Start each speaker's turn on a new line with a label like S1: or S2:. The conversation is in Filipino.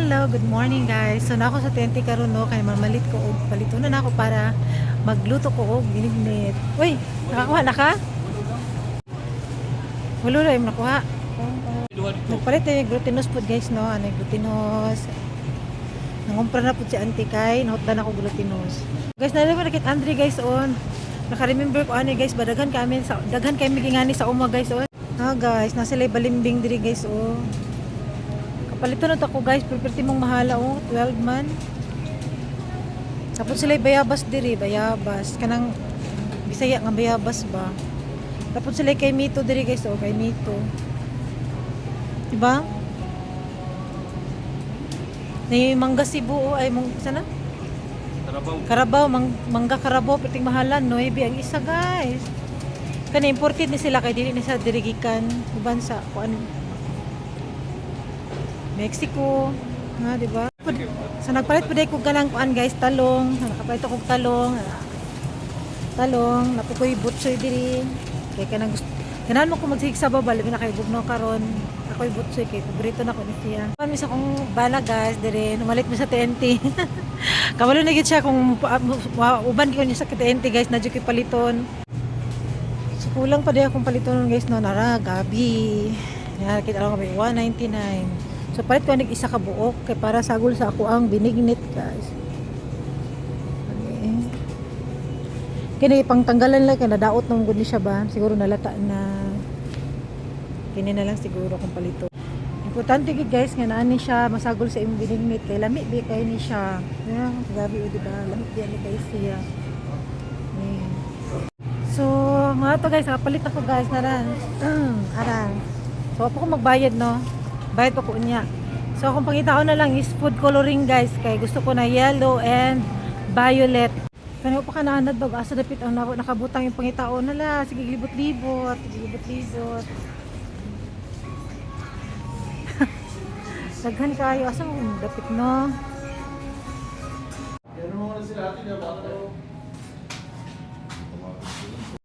S1: Hello, good morning guys. So na ako sa tente karon no kay mamalit ko og palitunan ako para magluto ko og ginignit. Uy, nakakuha na ka? Wala na yung nakuha. Nagpalit na yung glutinous food guys no. Ano yung glutinous? Nangumpra na po si auntie kay nahutdan ako glutinous. Guys, nalala ko nakit Andre guys on. Naka-remember ko ani guys, daghan kami gingani sa uma guys on. Guys, nasa lay balimbing diri guys oh. Kapalito na ako guys, perperti mong mahala oh, 12 man. Tapos sila bayabas diri, bayabas. Kanang Bisaya nga bayabas ba. Tapos sila kay Mito diri guys oh, kay Mito. Diba? Ni mangga Cebu oh, ay sana? Karabaw, mangga Karabaw, perting mahalan no, ibi ang isa guys. Kana imported ni sila kay dili ni sa dirigikan uban sa kuan Mexico nga di ba? So nagpalit pud ko ganang kuan guys, talong, nakapalit ako talong, napukoy butsoy diri. Kay kanang kanan mo ko magsig sa baba, labi na kay gugno karon. Ako'y butsoy kay paborito na ko ni siya. Kami sa kong bala guys diri, numalit mo sa TNT. Kabalo na gid siya kung uban ko niya sa TNT guys, na kay paliton. So kulang pa din akong paliton guys no, nara gabi. Yan kita lang kami 199. So palit ko nag isa ka buok kay para sagol sa ako ang binignit guys. Okay. Kini pang tanggalan lang kay nadaot nang gud ni siya ba? Siguro nalata na. Kini na lang siguro kung palito. Importante gid guys nga naa ni siya masagol sa imong binignit kay lami bi kay ni siya. Yeah, gabi di ba? Lami bi ni kay siya. Yeah. So, mga to guys, palit ako guys na ran. Aran. So, ako magbayad no. Bayad pa ko niya. So, kung pangita ko na lang is food coloring guys. Kaya gusto ko na yellow and violet. Kaya pa ka naanad ba? Asa dapit ang nakabutang yung pangitao na la. Sige, libot-libot. Libot-libot. Daghan kayo. Asa mo dapit no?